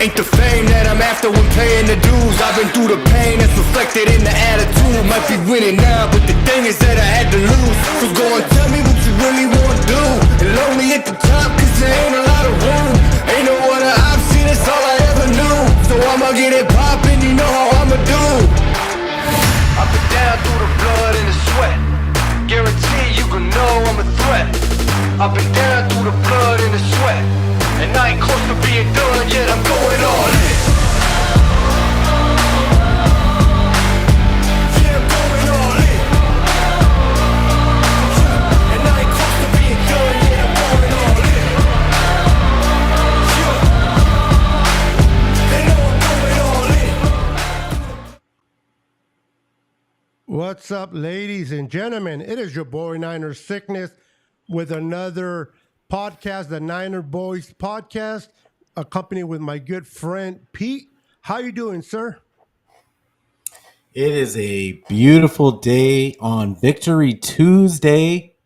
Ain't the fame that I'm after when paying the dues. I've been through the pain that's reflected in the attitude. Might be winning now, but the thing is that I had to lose. So go and tell me what you really want to do. And lonely at the top, cause there ain't a lot of room. Ain't no other option, that's all I ever knew. So I'ma get it poppin', you know how I'ma do. I've been down through the blood and the sweat. Guarantee you can know I'm a threat. I've been down through the blood and the sweat. And I ain't close to being done yet, I'm going all in. Yeah, I'm going all in. And I ain't close to being done yet, I'm going all in. Yeah. They know I'm going all in. What's up, ladies and gentlemen? It is your boy Niner Sickness with another podcast, the Niner Boys Podcast, accompanied with my good friend Pete. How you doing, sir? It is a beautiful day on Victory Tuesday.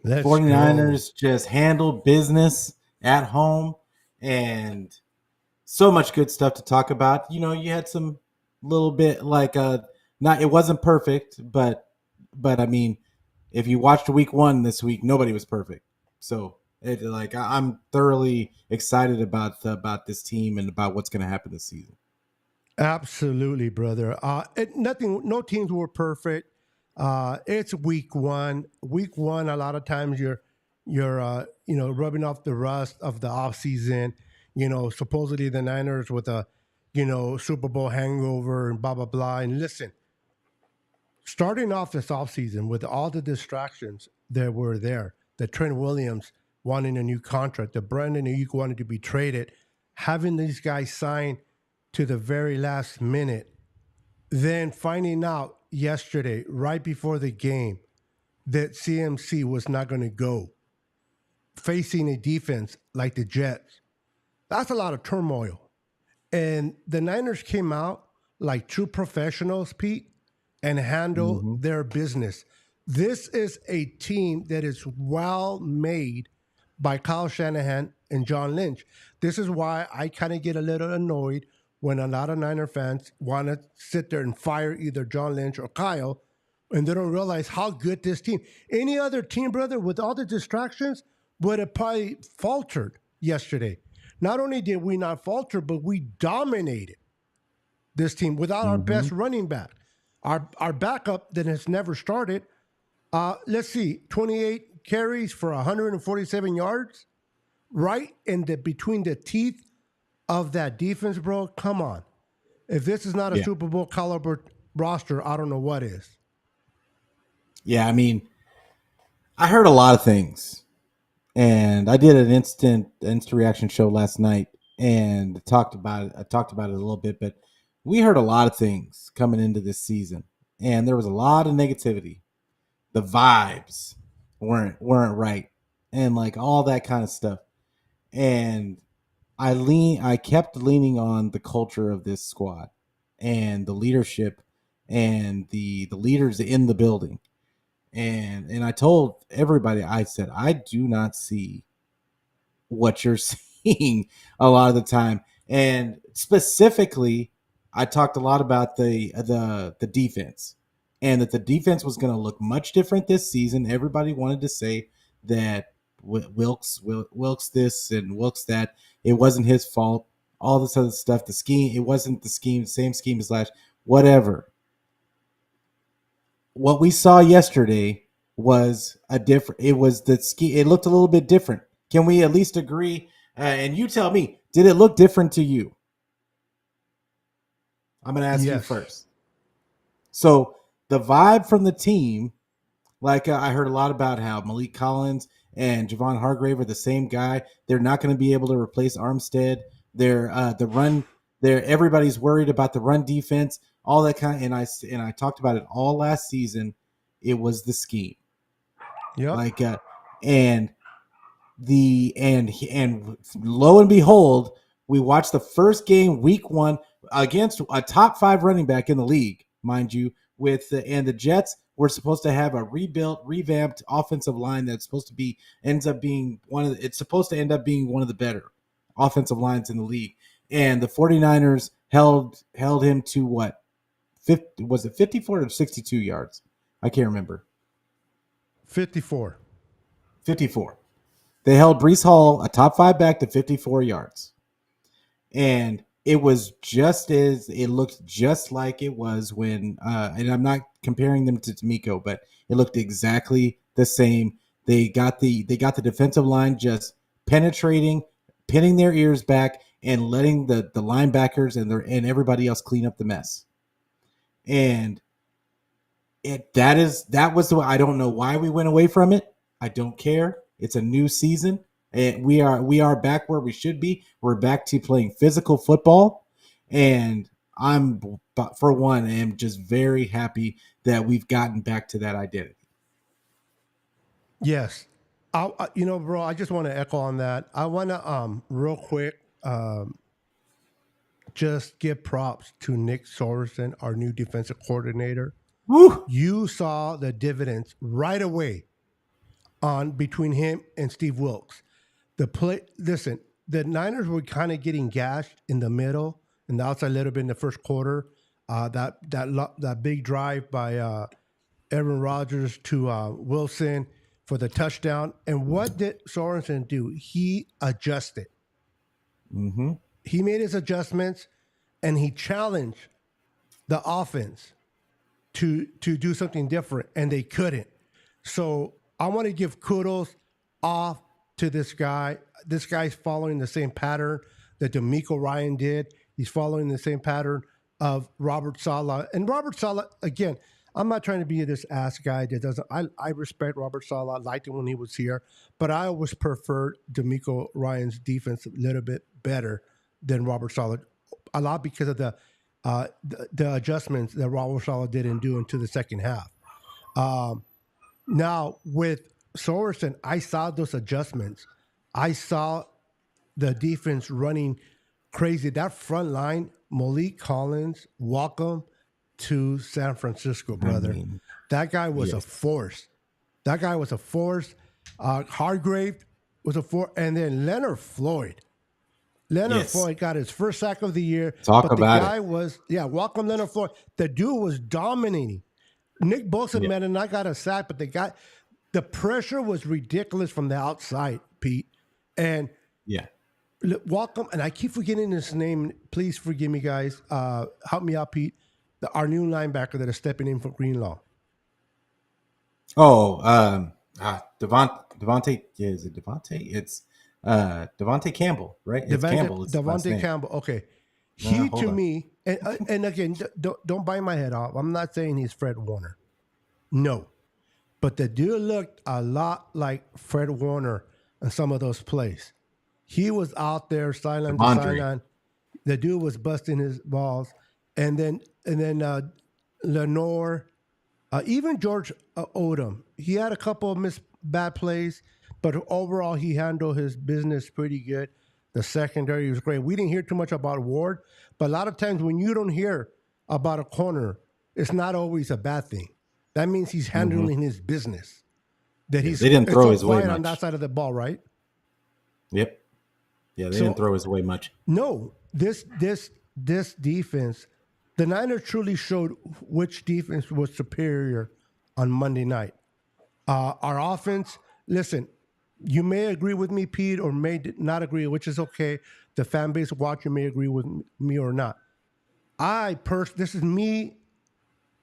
49ers just handled business at home, and so much good stuff to talk about. You know, you had some little bit like it wasn't perfect, but I mean, if you watched week one this week, nobody was perfect. So I'm thoroughly excited about this team and about what's going to happen this season. Absolutely, brother. No teams were perfect. It's week one. Week one, a lot of times you're rubbing off the rust of the offseason. You know, supposedly the Niners with a, Super Bowl hangover and blah, blah, blah. And listen, starting off this offseason with all the distractions that were there, the Trent Williams wanting a new contract, the Brandon Ayuk wanted to be traded, having these guys sign to the very last minute, then finding out yesterday, right before the game, that CMC was not going to go, facing a defense like the Jets. That's a lot of turmoil. And the Niners came out like true professionals, Pete, and handled their business. This is a team that is well made by Kyle Shanahan and John Lynch. This is why I kind of get a little annoyed when a lot of Niner fans want to sit there and fire either John Lynch or Kyle, and they don't realize how good this team. Any other team, brother, with all the distractions, would have probably faltered yesterday. Not only did we not falter, but we dominated this team without our best running back. Our backup that has never started, let's see, 28 carries for 147 yards, right between the teeth of that defense, bro. Come on. If this is not a Super Bowl caliber roster, I don't know what is. Yeah, I mean, I heard a lot of things, and I did an instant reaction show last night and talked about it. I talked about it a little bit, but we heard a lot of things coming into this season, and there was a lot of negativity. The vibes weren't right, and like all that kind of stuff. And I kept leaning on the culture of this squad and the leadership and the leaders in the building. And I told everybody, I said, I do not see what you're seeing a lot of the time. And specifically, I talked a lot about the defense, and that the defense was going to look much different this season. Everybody wanted to say that Wilkes this and Wilkes that. It wasn't his fault. All this other stuff. The scheme, it wasn't the same scheme as last. Whatever. What we saw yesterday was it was the scheme. It looked a little bit different. Can we at least agree? And you tell me, did it look different to you? I'm going to ask you first. So the vibe from the team, like I heard a lot about how Malik Collins and Javon Hargrave are the same guy. They're not going to be able to replace Armstead. Everybody's worried about the run defense, all that kind. And I talked about it all last season. It was the scheme. Yeah. And lo and behold, we watched the first game, week one, against a top 5 running back in the league, mind you. And the Jets were supposed to have a revamped offensive line that's supposed to end up being one of the better offensive lines in the league. and the 49ers held him to what? 50, was it 54 or 62 yards? I can't remember. 54. 54. They held Brees Hall, a top 5 back, to 54 yards. And it was it looked just like it was when, and I'm not comparing them to D'Amico, but it looked exactly the same. They got the defensive line just penetrating, pinning their ears back, and letting the linebackers and everybody else clean up the mess. And that was the way. I don't know why we went away from it. I don't care. It's a new season, and we are back where we should be. We're back to playing physical football, and I'm, for one, am just very happy that we've gotten back to that identity. Yes. Bro, I just want to echo on that. I want to real quick just give props to Nick Sorensen, our new defensive coordinator. Woo! You saw the dividends right away on between him and Steve Wilkes. Listen, the Niners were kind of getting gashed in the middle and the outside little bit in the first quarter. That big drive by Aaron Rodgers to Wilson for the touchdown. And what did Sorensen do? He adjusted. Mm-hmm. He made his adjustments, and he challenged the offense to do something different, and they couldn't. So I want to give kudos off to this guy. This guy's following the same pattern that D'Amico Ryan did. He's following the same pattern of Robert Saleh. And Robert Saleh, again, I'm not trying to be this ass guy that doesn't. I respect Robert Saleh. I liked him when he was here, but I always preferred D'Amico Ryan's defense a little bit better than Robert Saleh, a lot because of the adjustments that Robert Saleh didn't do into the second half. Now with Sorensen, I saw those adjustments. I saw the defense running crazy. That front line, Malik Collins, welcome to San Francisco, brother. That guy was a force. Hargrave was a force. And then Leonard Floyd. Floyd got his first sack of the year. Welcome Leonard Floyd. The dude was dominating. Nick Bosa, man, and I got a sack, but the pressure was ridiculous from the outside, Pete. And welcome, and I keep forgetting his name. Please forgive me, guys. Help me out, Pete. Our new linebacker that is stepping in for Greenlaw. Devontae. Is it Devontae? It's Devontae Campbell, right? It's Campbell. Devontae Campbell. Okay, he to me, and again, don't bite my head off. I'm not saying he's Fred Warner. No, but the dude looked a lot like Fred Warner in some of those plays. He was out there sideline to sideline. The dude was busting his balls, and then Lenore, even George Odom. He had a couple of bad plays, but overall he handled his business pretty good. The secondary was great. We didn't hear too much about Ward, but a lot of times when you don't hear about a corner, it's not always a bad thing. That means he's handling his business. They didn't throw his way much on that side of the ball, right? Yep. Yeah, they didn't throw his way much. No, this defense, the Niners truly showed which defense was superior on Monday night. Our offense, listen, you may agree with me, Pete, or may not agree, which is okay. The fan base watching may agree with me or not. This is me,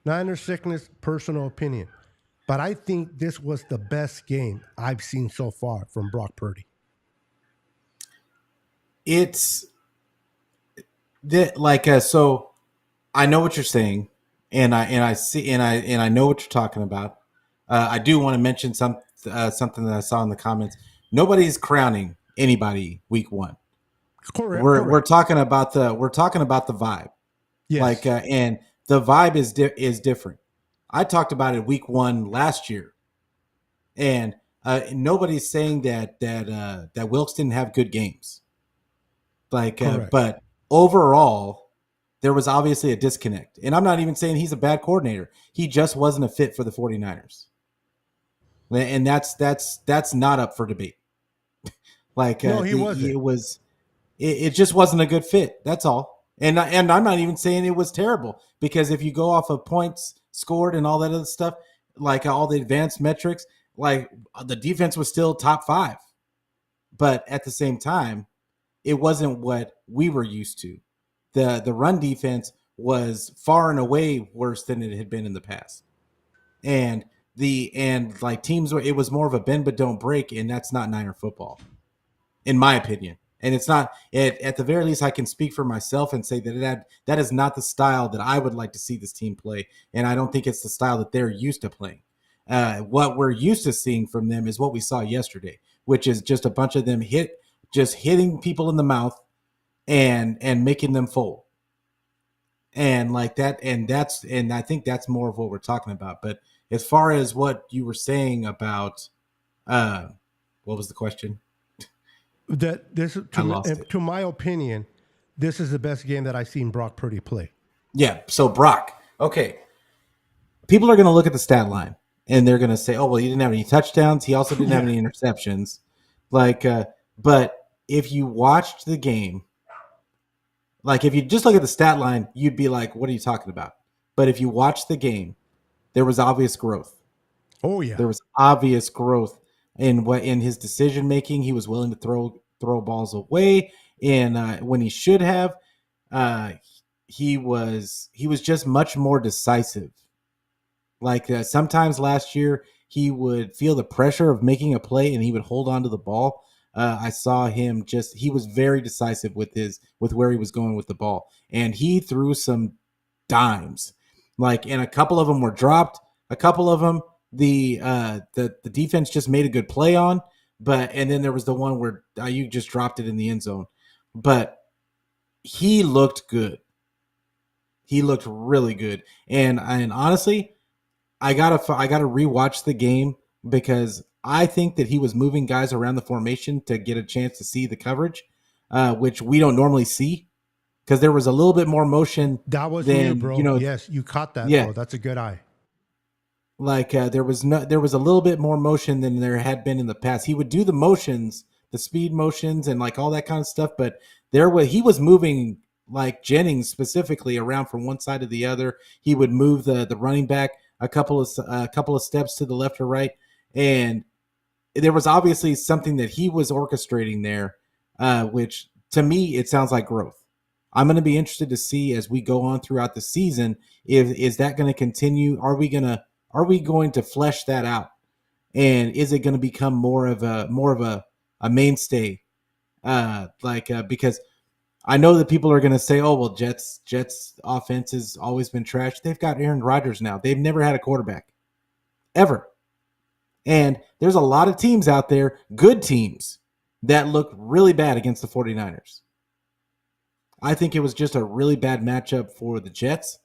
Niners sickness, personal opinion. But I think this was the best game I've seen so far from Brock Purdy. It's so I know what you're saying, and I know what you're talking about. I do want to mention something that I saw in the comments. Nobody's crowning anybody week one. Correct. We're talking about the vibe. Yes. And the vibe is different. I talked about it week one last year, and nobody's saying that Wilkes didn't have good games. But overall, there was obviously a disconnect. And I'm not even saying he's a bad coordinator. He just wasn't a fit for the 49ers. And that's not up for debate. No, he wasn't. It was it just wasn't a good fit. That's all. And I'm not even saying it was terrible, because if you go off of points scored and all that other stuff, like all the advanced metrics, like the defense was still top 5. But at the same time, it wasn't what we were used to. The run defense was far and away worse than it had been in the past. And like teams where it was more of a bend but don't break, and that's not Niner football, in my opinion. And it's not, at the very least, I can speak for myself and say that is not the style that I would like to see this team play. And I don't think it's the style that they're used to playing. What we're used to seeing from them is what we saw yesterday, which is just a bunch of them just hitting people in the mouth and making them fold. And like that, and I think that's more of what we're talking about. But as far as what you were saying about, uh, what was the question? That this I lost it. to my opinion, this is the best game that I've seen Brock Purdy play. Yeah. So Brock, okay. People are going to look at the stat line and they're going to say, "Oh, well, he didn't have any touchdowns. He also didn't have any interceptions." Like, but if you watched the game, like if you just look at the stat line, you'd be like, "What are you talking about?" But if you watch the game, there was obvious growth. Oh yeah, There was obvious growth in his decision making. He was willing to throw balls away, and when he should have, uh, he was just much more decisive. Like sometimes last year, he would feel the pressure of making a play and he would hold on to the ball. I saw him he was very decisive with where he was going with the ball, and he threw some dimes, like, and a couple of them were dropped. A couple of them the defense just made a good play on, and then there was the one where you just dropped it in the end zone, but he looked good. He looked really good, and honestly, I gotta rewatch the game because I think that he was moving guys around the formation to get a chance to see the coverage, which we don't normally see, because there was a little bit more motion that was new, than, bro. Yes, you caught that, yeah, bro. That's a good eye. like there was a little bit more motion than there had been in the past. He would do the motions, the speed motions, and like all that kind of stuff, but he was moving, like Jennings specifically, around from one side to the other. He would move the running back a couple of steps to the left or right, and there was obviously something that he was orchestrating there, which to me it sounds like growth. I'm going to be interested to see as we go on throughout the season, if is that going to continue. Are we going to flesh that out, and is it going to become more of a mainstay? Because I know that people are going to say, "Oh, well, Jets offense has always been trash." They've got Aaron Rodgers now. They've never had a quarterback ever. And there's a lot of teams out there, good teams, that look really bad against the 49ers. I think it was just a really bad matchup for the Jets.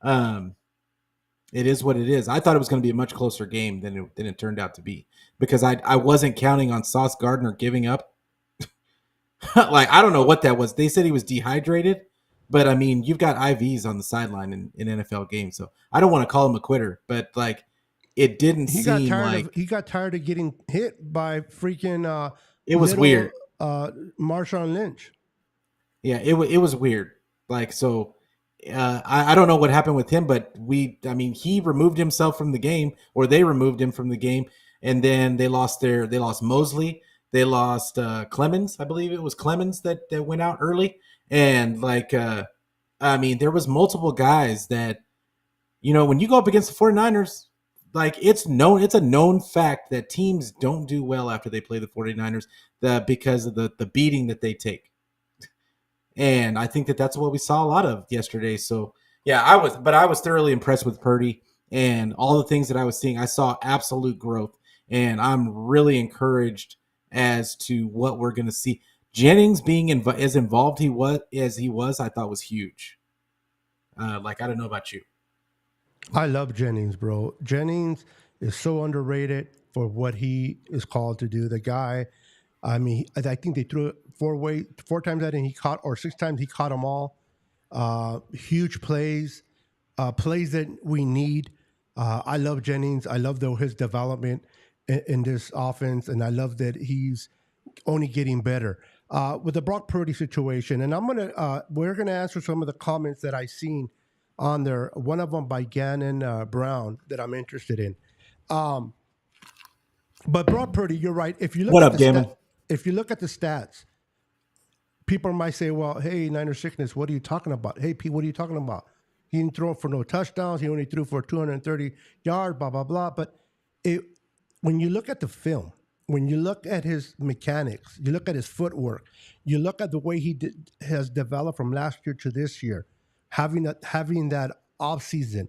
It is what it is. I thought it was going to be a much closer game than it turned out to be, because I wasn't counting on Sauce Gardner giving up. Like, I don't know what that was. They said he was dehydrated, but I mean, you've got IVs on the sideline in NFL games, so I don't want to call him a quitter, but like, it didn't seem like he got tired of getting hit by freaking it was weird. Marshawn Lynch. Yeah, it was weird. Like, so I don't know what happened with him, but he removed himself from the game, or they removed him from the game, and then they lost Mosley, they lost Clemens. I believe it was Clemens that went out early, and like there was multiple guys that, when you go up against the 49ers, like, it's a known fact that teams don't do well after they play the 49ers, because of the beating that they take. And I think that that's what we saw a lot of yesterday. So yeah, I was thoroughly impressed with Purdy and all the things that I was seeing. I saw absolute growth, and I'm really encouraged as to what we're going to see. Jennings being as involved as he was, I thought was huge. I don't know about you. I love Jennings, bro. Jennings is so underrated for what he is called to do. The guy, I think they threw it four times that, and he caught, or 6 times he caught them all. Huge plays, plays that we need. I love Jennings. I love his development in this offense, and I love that he's only getting better. with the Brock Purdy situation, and we're gonna answer some of the comments that I seen on there. One of them by Gannon Brown that I'm interested in. But Brock Purdy, you're right. If you look What at up, the Damon? if you look at the stats, people might say, "Well, hey, Niner sickness, what are you talking about? Hey, Pete, what are you talking about? He didn't throw for no touchdowns. He only threw for 230 yards, blah blah blah." But when you look at the film, when you look at his mechanics, you look at his footwork, you look at the way has developed from last year to this year, having that off season,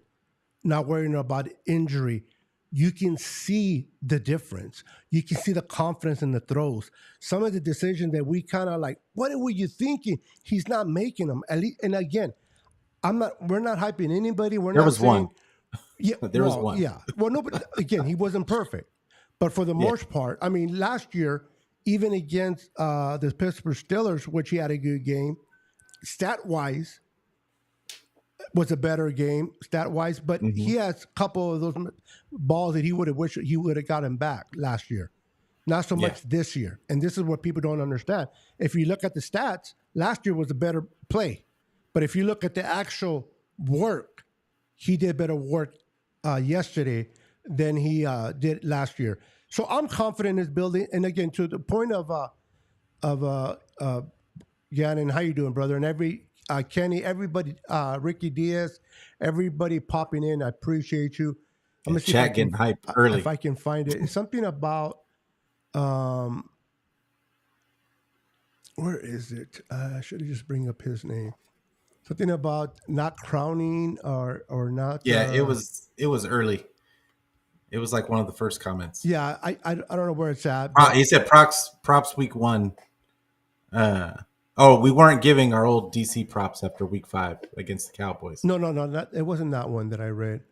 not worrying about injury, you can see the difference. You can see the confidence in the throws. Some of the decisions that we kind of like, what were you thinking? He's not making them. At least, and again, we're not hyping anybody. We're There not was saying, one. yeah, There was one. yeah. Well, no, but again, he wasn't perfect. But for the most part, I mean, last year, even against the Pittsburgh Steelers, which he had a good game, stat-wise, was a better game stat-wise. But he has a couple of those balls that he would have wished he would have gotten back last year. Not so much this year. And this is what people don't understand. If you look at the stats, last year was a better play. But if you look at the actual work, he did better work yesterday than he did last year. So I'm confident in his building. And again, to the point of Gannon, how you doing, brother? And Kenny, everybody, Ricky Diaz, everybody popping in. I appreciate you. I'm gonna see chat getting hype early. If I can find it. It's something about where is it? I should have just bring up his name. Something about not crowning or not. Yeah, it was early. It was like one of the first comments. Yeah, I don't know where it's at. He said props week 1. We weren't giving our old DC props after week 5 against the Cowboys. No, it wasn't that one that I read.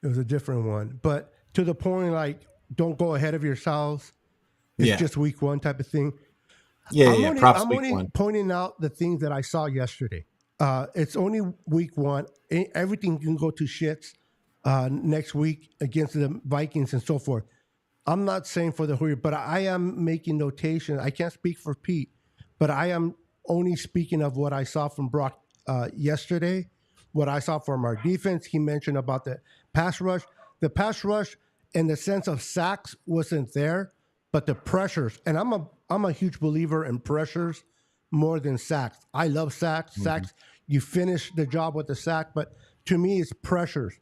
It was a different one. But to the point, like, don't go ahead of yourselves. It's just week 1 type of thing. Props I'm week only 1. Pointing out the things that I saw yesterday. It's only week 1. Everything can go to shits next week against the Vikings and so forth. I'm not saying for the Hurry, but I am making notation. I can't speak for Pete, but I am only speaking of what I saw from Brock yesterday, what I saw from our defense. He mentioned about the pass rush. The pass rush in the sense of sacks wasn't there, but the pressures, and I'm a huge believer in pressures more than sacks. I love sacks. Mm-hmm. Sacks, you finish the job with the sack, but to me, it's pressures.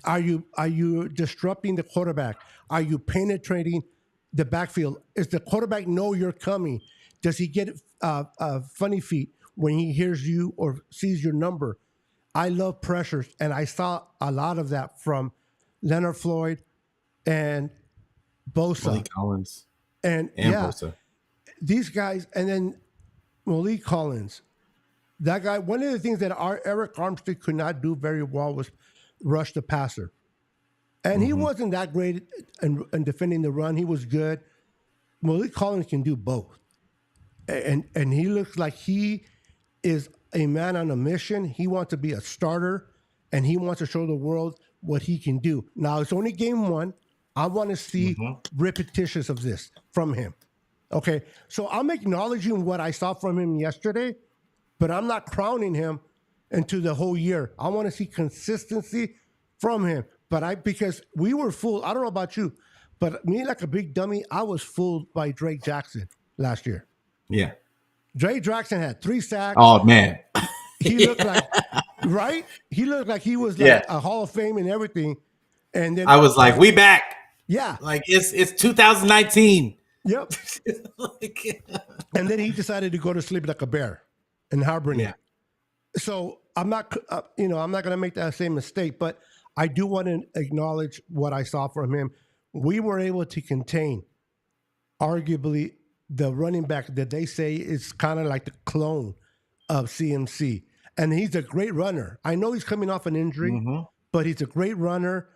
Are you disrupting the quarterback? Are you penetrating the backfield? Does the quarterback know you're coming? Does he get funny feet when he hears you or sees your number? I love pressures, and I saw a lot of that from Leonard Floyd and Bosa. Malik Collins. And Bosa. These guys, and then Malik Collins. That guy, one of the things that our Eric Armstead could not do very well was rush the passer. And he wasn't that great in defending the run. He was good. Malik Collins can do both. And he looks like he is a man on a mission. He wants to be a starter, and he wants to show the world what he can do. Now, it's only game 1. I want to see repetitions of this from him. Okay? So I'm acknowledging what I saw from him yesterday, but I'm not crowning him into the whole year. I want to see consistency from him. But because we were fooled. I don't know about you, but me, like a big dummy, I was fooled by Drake Jackson last year. Yeah. Drake Jackson had 3 sacks. Oh, man. He looked like, right? He looked like he was like a Hall of Fame and everything. And then I was like, we back. Yeah. Like it's 2019. Yep. And then he decided to go to sleep like a bear and hibernate. Yeah. So I'm not, I'm not going to make that same mistake, but I do want to acknowledge what I saw from him. We were able to contain, arguably, the running back that they say is kind of like the clone of CMC. And he's a great runner. I know he's coming off an injury, but he's a great runner.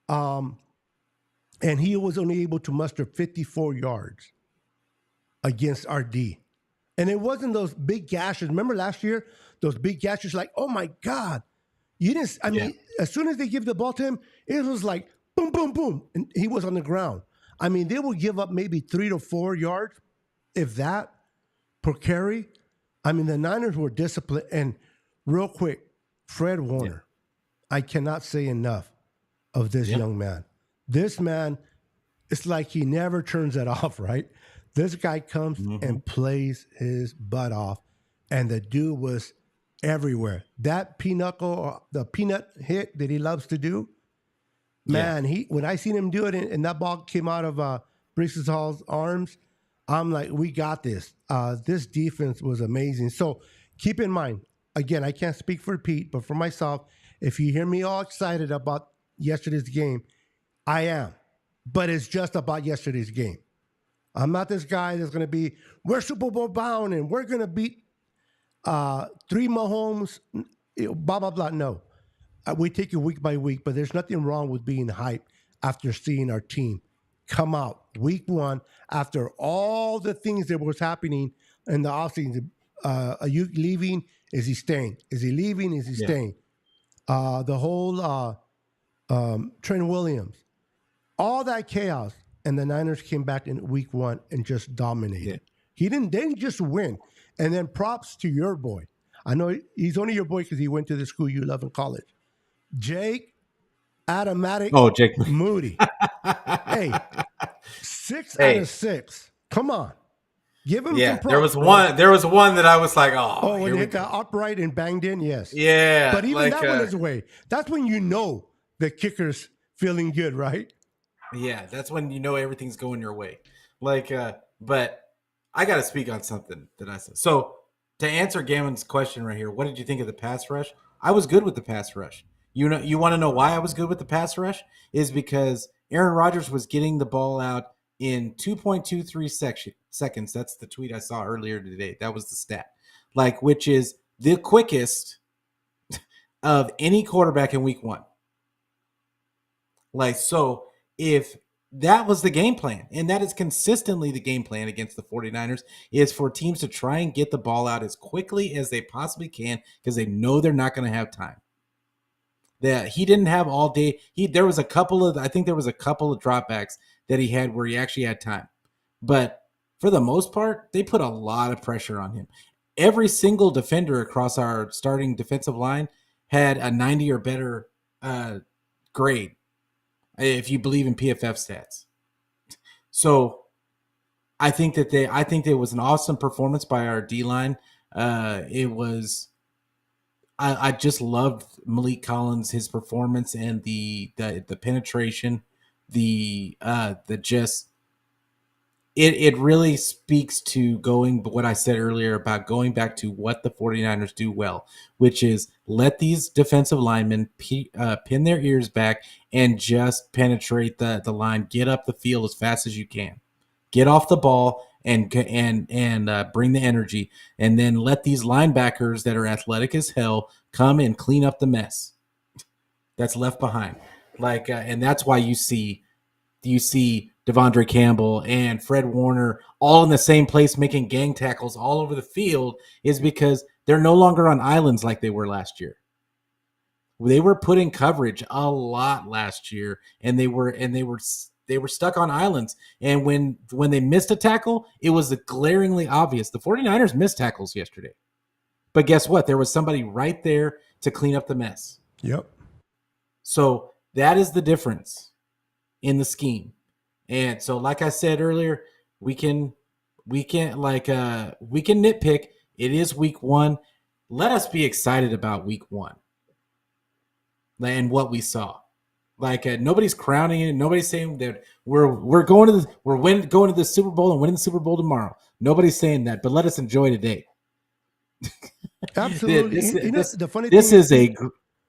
And he was only able to muster 54 yards against our D. And it wasn't those big gashes. Remember last year, those big gashes, like, oh my God. You didn't, I mean, as soon as they give the ball to him, it was like boom, boom, boom. And he was on the ground. I mean, they will give up maybe 3 to 4 yards, if that. per carry. I mean, the Niners were disciplined. And real quick, Fred Warner, I cannot say enough of this young man. This man, it's like he never turns it off, right? This guy comes and plays his butt off, and the dude was everywhere. That pinochle, the peanut hit that he loves to do, man. When I seen him do it, and that ball came out of Brees Hall's arms, I'm like, we got this. This defense was amazing. So keep in mind, again, I can't speak for Pete, but for myself, if you hear me all excited about yesterday's game, I am. But it's just about yesterday's game. I'm not this guy that's going to be, we're Super Bowl bound and we're going to beat 3 Mahomes, blah, blah, blah. No. We take it week by week, but there's nothing wrong with being hyped after seeing our team come out week 1 after all the things that was happening in the offseason. Are you leaving? Is he staying? Is he leaving? Is he staying? The whole Trent Williams, all that chaos, and the Niners came back in week 1 and just dominated. They didn't just win. And then props to your boy. I know he's only your boy because he went to the school you love in college. Jake Automatic Jake Moody. Hey, 6 out of 6. Come on. Give him some props. There was one that I was like, when it got upright and banged in, yes. Yeah. But even that one is away. That's when you know the kicker's feeling good, right? Yeah, that's when you know everything's going your way. But I got to speak on something that I said. So to answer Gamon's question right here, what did you think of the pass rush? I was good with the pass rush. You want to know why I was good with the pass rush? Is because Aaron Rodgers was getting the ball out in 2.23 seconds. That's the tweet I saw earlier today. That was the stat. Which is the quickest of any quarterback in week 1. So if that was the game plan, and that is consistently the game plan against the 49ers, is for teams to try and get the ball out as quickly as they possibly can because they know they're not going to have time. That he didn't have all day. There was a couple of dropbacks that he had where he actually had time. But for the most part, they put a lot of pressure on him. Every single defender across our starting defensive line had a 90 or better grade, if you believe in PFF stats. So I think it was an awesome performance by our D-line. I just loved Malik Collins, his performance, and the penetration, it really speaks to what I said earlier about going back to what the 49ers do well, which is let these defensive linemen pin their ears back and just penetrate the line, get up the field as fast as you can, get off the ball and bring the energy, and then let these linebackers that are athletic as hell come and clean up the mess that's left behind. And that's why you see Devondre Campbell and Fred Warner all in the same place making gang tackles all over the field, is because they're no longer on islands like they were last year. They were put in coverage a lot last year, and they were stuck on islands. And when they missed a tackle, it was glaringly obvious. The 49ers missed tackles yesterday. But guess what? There was somebody right there to clean up the mess. Yep. So that is the difference in the scheme. And so, like I said earlier, we can nitpick. It is week 1. Let us be excited about week 1 and what we saw. Nobody's crowning it. Nobody's saying that we're going to the Super Bowl and winning the Super Bowl tomorrow. Nobody's saying that, but let us enjoy today. Absolutely. The funny thing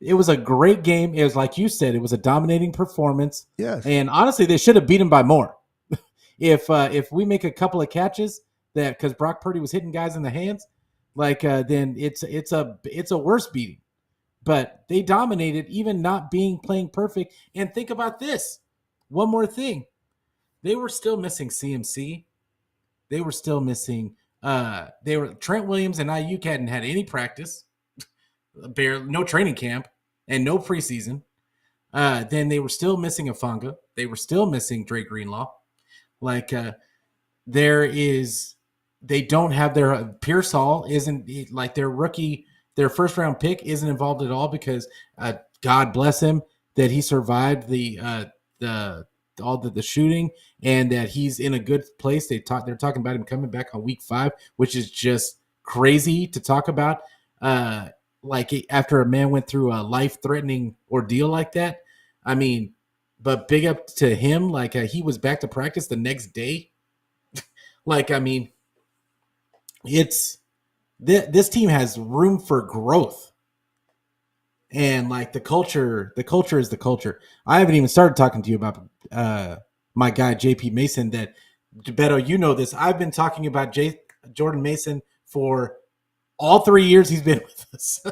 it was a great game. It was, like you said, it was a dominating performance. Yes. And honestly, they should have beat him by more. If we make a couple of catches because Brock Purdy was hitting guys in the hands, then it's a worse beating. But they dominated, even not playing perfect. And think about this. One more thing. They were still missing CMC. They were still missing Trent Williams and Ayuk hadn't had any practice, no training camp, and no preseason. Then they were still missing Afanga. They were still missing Dre Greenlaw. they don't have their Pearsall isn't like their rookie, their first round pick isn't involved at all because God bless him that he survived the all the shooting and that he's in a good place. They're talking about him coming back on week 5, which is just crazy to talk about. Like after a man went through a life threatening ordeal like that. I mean, but big up to him. Like he was back to practice the next day. Like I mean, it's this team has room for growth, and like the culture is the culture. I haven't even started talking to you about my guy JP Mason. That Beto, you know this. I've been talking about Jordan Mason for all 3 years he's been with us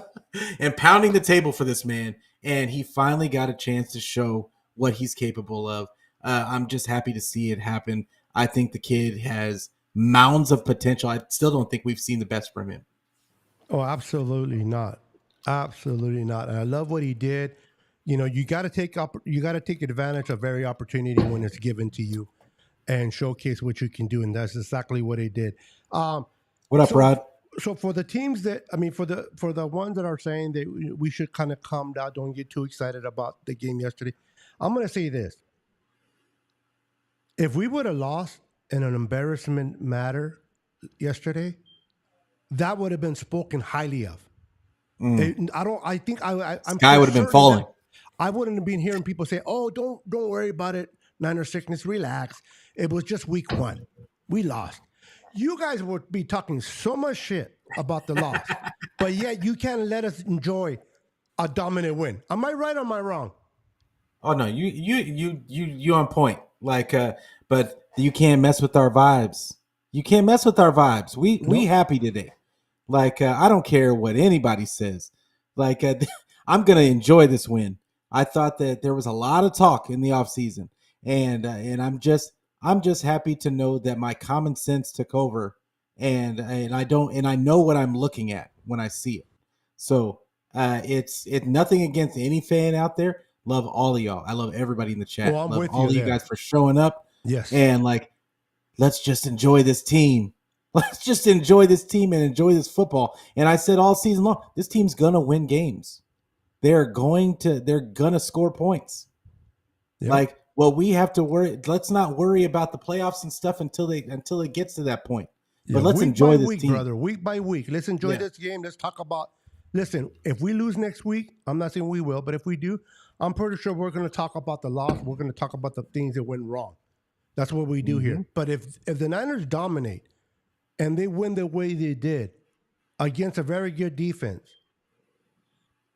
and pounding the table for this man, and he finally got a chance to show what he's capable of. I'm just happy to see it happen. I think the kid has mounds of potential. I still don't think we've seen the best from him. Oh, absolutely not. Absolutely not. And I love what he did. You know, you got to take advantage of every opportunity when it's given to you and showcase what you can do. And that's exactly what he did. Um, What up, so, Rod? so for the teams that, I mean, for the ones that are saying that we should kind of calm down, don't get too excited about the game yesterday. I'm going to say this: if we would have lost in an embarrassment matter yesterday, that would have been spoken highly of. I don't. I think I'm Sky for would have been certain falling. that I wouldn't have been hearing people say, "Oh, don't worry about it. Niner sickness, relax. It was just week 1. We lost." You guys would be talking so much shit about the loss, but yet you can't let us enjoy a dominant win. Am I right or am I wrong? Oh no, you on point. Like, but you can't mess with our vibes. You can't mess with our vibes. We Nope. happy today. Like, I don't care what anybody says. Like, I'm gonna enjoy this win. I thought that there was a lot of talk in the off season, and I'm just happy to know that my common sense took over, and I know what I'm looking at when I see it. So it's nothing against any fan out there. Love all of y'all. I love everybody in the Oh, chat. I'm Love with all you of you there. guys for showing up. Yes. And like, let's just enjoy this team. Let's just enjoy this team and enjoy this football. And I said all season long, this team's gonna win games. They're gonna score points. Yep. Like, well, we have to worry. Let's not worry about the playoffs and stuff until it gets to that point. Yeah, But let's week by enjoy this week, team. brother. Week by week. Let's enjoy Yeah. this game. Let's talk about. Listen, if we lose next week, I'm not saying we will, but if we do, I'm pretty sure we're going to talk about the loss. We're going to talk about the things that went wrong. That's what we do Mm-hmm. here. But if the Niners dominate and they win the way they did against a very good defense,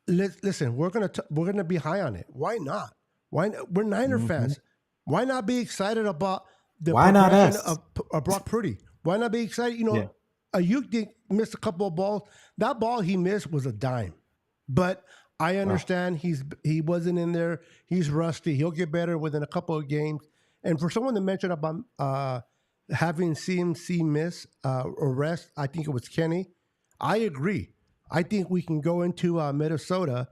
listen. We're gonna be high on it. Why not? We're Niner Mm-hmm. fans. Why not be excited about the Why not progression us? of Brock Purdy? Why not be excited? You Yeah. know, Ayuk did miss a couple of balls. That ball he missed was a dime. But I Wow. understand he wasn't in there. He's rusty. He'll get better within a couple of games. And for someone to mention about having CMC miss or rest, I think it was Kenny. I agree. I think we can go into Minnesota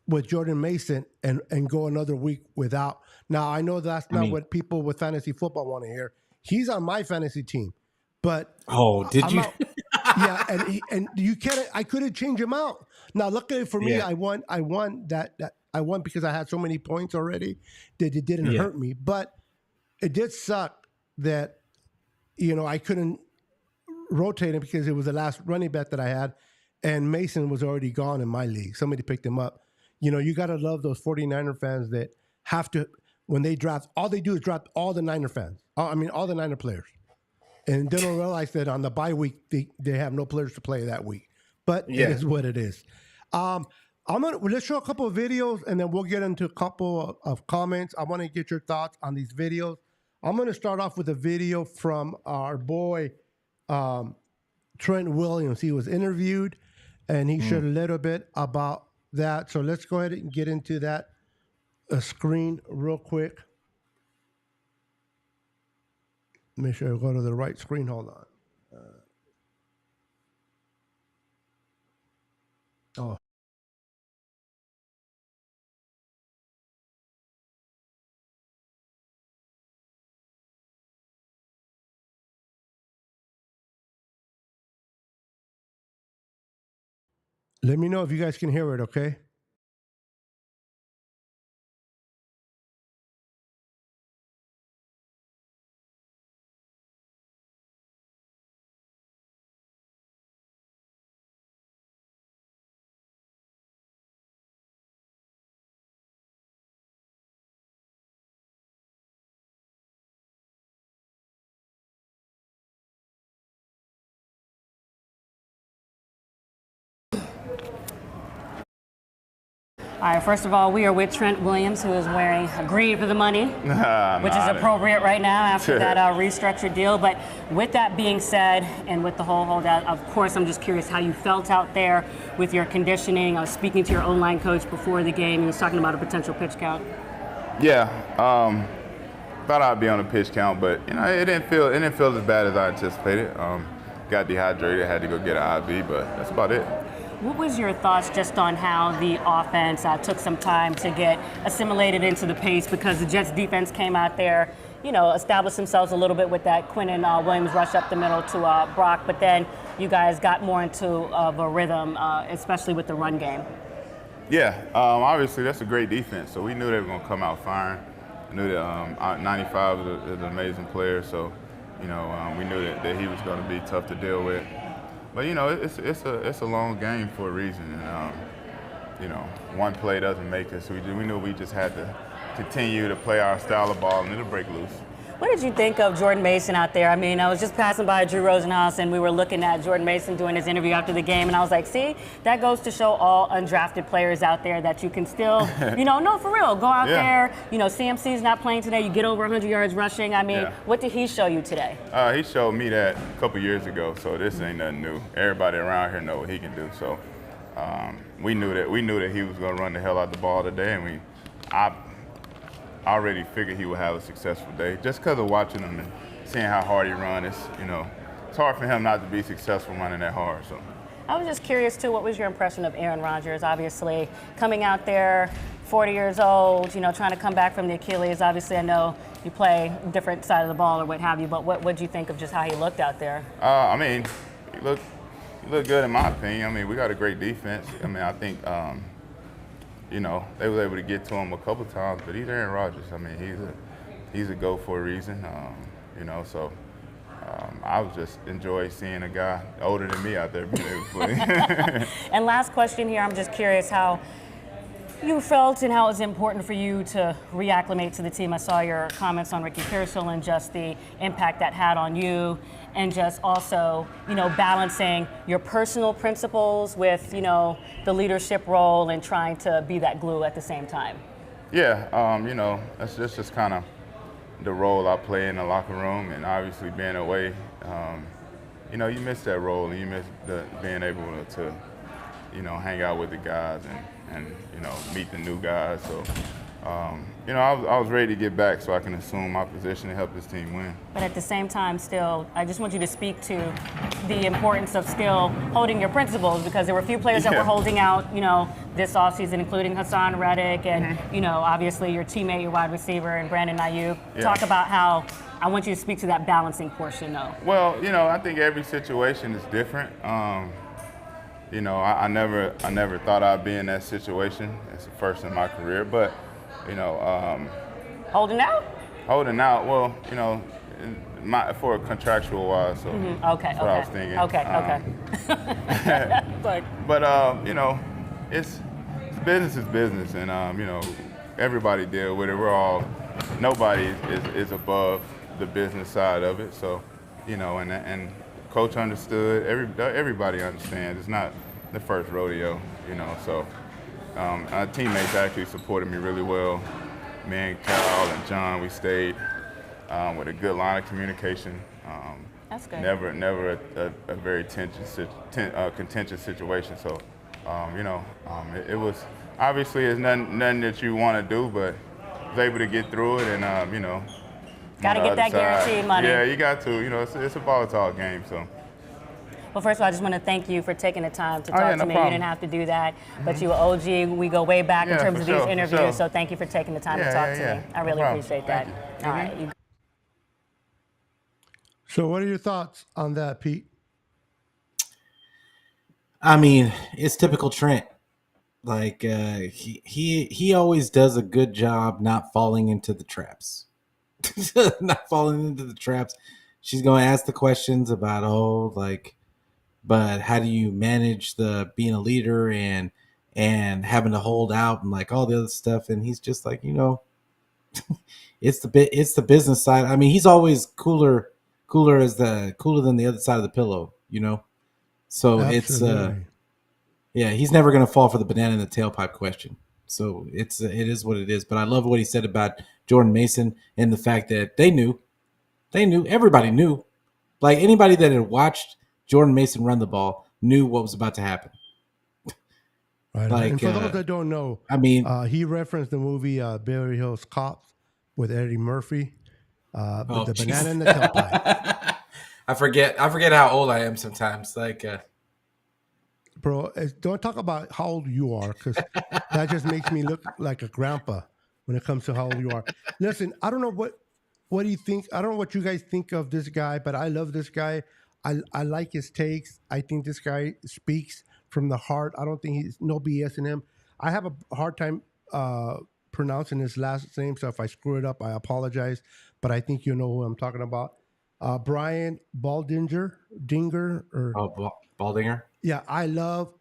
with Jordan Mason and go another week without. Now I know that's I not mean, what people with fantasy football want to hear. He's on my fantasy team, but oh, did I'm you? out. Yeah, and you can't. I couldn't change him out. Now, luckily for me, Yeah. I won. I won that. I won because I had so many points already that it didn't Yeah. hurt me. But it did suck that I couldn't rotate him because it was the last running back that I had, and Mason was already gone in my league. Somebody picked him up. You got to love those 49er fans that have to, when they draft, all they do is draft all the Niner fans. I mean, all the Niner players. And they don't realize that on the bye week, they have no players to play that week. But it Yeah. is what it is. Um, let's show a couple of videos and then we'll get into a couple of comments. I want to get your thoughts on these videos. I'm going to start off with a video from our boy um, Trent Williams. He was interviewed and he shared a little bit about that. So let's go ahead and get into that screen real quick. Make sure I go to the right screen. Hold on. Oh, Let me know if you guys can hear it, okay? All right, first of all, we are with Trent Williams, who is wearing green for the money, which is appropriate right now after that restructured deal. But with that being said, and with the whole holdout, of course, I'm just curious how you felt out there with your conditioning. I was speaking to your O-line coach before the game. He was talking about a potential pitch count. Yeah, thought I'd be on a pitch count, but it didn't feel as bad as I anticipated. Got dehydrated, had to go get an IV, but that's about it. What was your thoughts just on how the offense took some time to get assimilated into the pace, because the Jets defense came out there, established themselves a little bit with that Quinnen Williams rush up the middle to Brock, but then you guys got more into a rhythm, especially with the run game? Yeah, obviously that's a great defense, so we knew they were going to come out firing. I knew that 95 is an amazing player, so we knew that he was going to be tough to deal with. But it's a long game for a reason, and one play doesn't make us. We knew we just had to continue to play our style of ball, and it'll break loose. What did you think of Jordan Mason out there? I mean, I was just passing by Drew Rosenhaus, and we were looking at Jordan Mason doing his interview after the game, and I was like, see, that goes to show all undrafted players out there that you can still, no, for real, go out there. CMC's not playing today. You get over 100 yards rushing. I mean, what did he show you today? He showed me that a couple years ago, so this ain't nothing new. Everybody around here know what he can do. So we knew that he was going to run the hell out the ball today, and I already figured he would have a successful day just because of watching him and seeing how hard he runs. It's hard for him not to be successful running that hard. So I was just curious too, what was your impression of Aaron Rodgers? Obviously coming out there, 40 years old, trying to come back from the Achilles. Obviously I know you play different side of the ball or what have you, but what did you think of just how he looked out there? He looked good in my opinion. We got a great defense. I think they were able to get to him a couple times, but he's Aaron Rodgers. He's a go for a reason. So I was just enjoying seeing a guy older than me out there being able to play. And last question here, I'm just curious how you felt and how it was important for you to reacclimate to the team. I saw your comments on Ricky Pearsall and just the impact that had on you, and just also, balancing your personal principles with, the leadership role and trying to be that glue at the same time. Yeah, that's just kind of the role I play in the locker room, and obviously being away, you miss that role, and you miss being able to hang out with the guys and meet the new guys. So, I was ready to get back so I can assume my position and help this team win. But at the same time, still, I just want you to speak to the importance of still holding your principles, because there were a few players that were holding out, this offseason, including Hassan Reddick and, obviously your teammate, your wide receiver, and Brandon Ayuk. Talk about how, I want you to speak to that balancing portion, though. Well, I think every situation is different. I never thought I'd be in that situation. It's the first in my career, but holding out? Holding out. Well, for a contractual wise. So that's what I was thinking. Okay. But it's business is business, and everybody deal with it. Nobody is above the business side of it. So, and coach understood. Everybody understands. It's not the first rodeo, So our teammates actually supported me really well. Me and Cal and John, we stayed with a good line of communication. That's good. Never a very contentious situation. So, it was obviously it's nothing that you want to do, but was able to get through it, and got to get that guaranteed money. Yeah, you got to. It's a volatile game, so. Well, first of all, I just want to thank you for taking the time to talk to me. Problem. You didn't have to do that, but you were OG. We go way back in terms of these interviews, so thank you for taking the time to talk to me. I really appreciate that. All right. So what are your thoughts on that, Pete? I mean, it's typical Trent. Like he always does a good job not falling into the traps. Not falling into the traps. She's going to ask the questions about but how do you manage the being a leader and having to hold out and like all the other stuff, and he's just like, it's the business side. I mean, he's always cooler than the other side of the pillow. So Absolutely. yeah, he's never going to fall for the banana in the tailpipe question. So it is what it is. But I love what he said about Jordan Mason and the fact that everybody knew, like anybody that had watched Jordan Mason run the ball knew what was about to happen. Right. And for those that don't know, I mean, he referenced the movie Beverly Hills Cops with Eddie Murphy, with the banana in the tailpipe. I forget how old I am sometimes. Like, Bro, don't talk about how old you are, because that just makes me look like a grandpa when it comes to how old you are. Listen, I don't know what do you think? I don't know what you guys think of this guy, but I love this guy. I like his takes. I think this guy speaks from the heart. I don't think he's no BS in him. I have a hard time pronouncing his last name, so if I screw it up, I apologize. But I think you know who I'm talking about. Brian Baldinger, Baldinger. Yeah, I love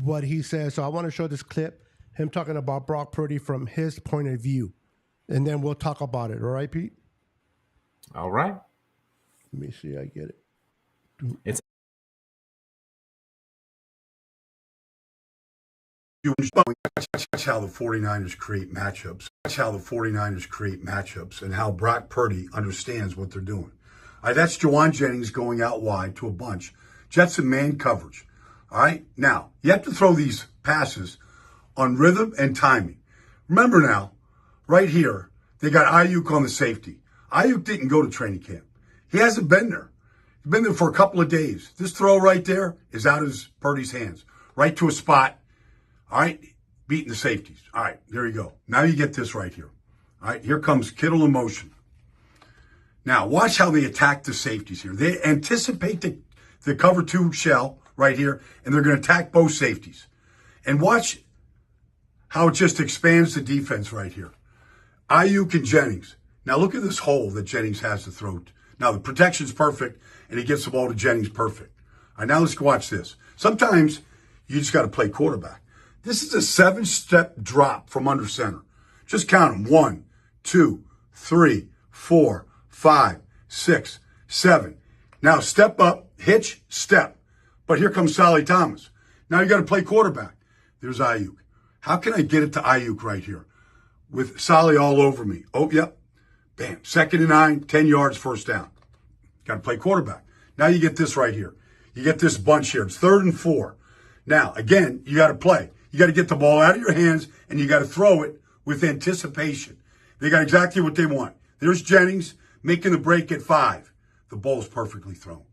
what he says. So I want to show this clip, him talking about Brock Purdy from his point of view, and then we'll talk about it. All right, Pete? All right. Let me see. I get it. It's Watch how the 49ers create matchups. Watch how the 49ers create matchups and how Brock Purdy understands what they're doing. All right, that's Jawan Jennings going out wide to a bunch. Jets and man coverage. All right, now, you have to throw these passes on rhythm and timing. Remember now, right here, they got Ayuk on the safety. Ayuk didn't go to training camp. He hasn't been there. He's been there for a couple of days. This throw right there is out of Purdy's hands. Right to a spot. All right, beating the safeties. All right, there you go. Now you get this right here. All right, here comes Kittle in motion. Now, watch how they attack the safeties here. They anticipate the cover two shell right here, and they're going to attack both safeties. And watch how it just expands the defense right here. Ayuk and Jennings. Now, look at this hole that Jennings has to throw. Now, the protection's perfect, and he gets the ball to Jennings perfect. All right, now let's watch this. Sometimes you just got to play quarterback. This is a 7-step drop from under center. Just count them. 1, 2, 3, 4, 5, 6, 7. Now step up, hitch, step. But here comes Solly Thomas. Now you got to play quarterback. There's Ayuk. How can I get it to Ayuk right here? With Solly all over me. Oh, yep. Bam. 2nd and 9, 10 yards, first down. Got to play quarterback. Now you get this right here. You get this bunch here. It's 3rd and 4. Now, again, you got to play. You got to get the ball out of your hands, and you got to throw it with anticipation. They got exactly what they want. There's Jennings making the break at 5. The ball's perfectly thrown.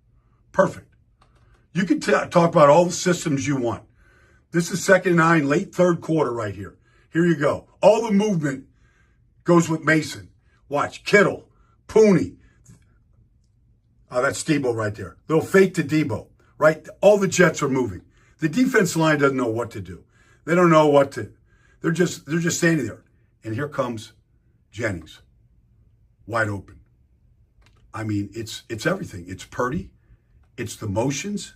Perfect. You can talk about all the systems you want. This is 2nd and 9, late 3rd quarter right here. Here you go. All the movement goes with Mason. Watch. Kittle, Pooney. Oh, that's Debo right there. They'll fake to Debo, right? All the Jets are moving. The defense line doesn't know what to do. They don't know what to. They're just standing there. And here comes Jennings, wide open. I mean, it's everything. It's Purdy. It's the motions.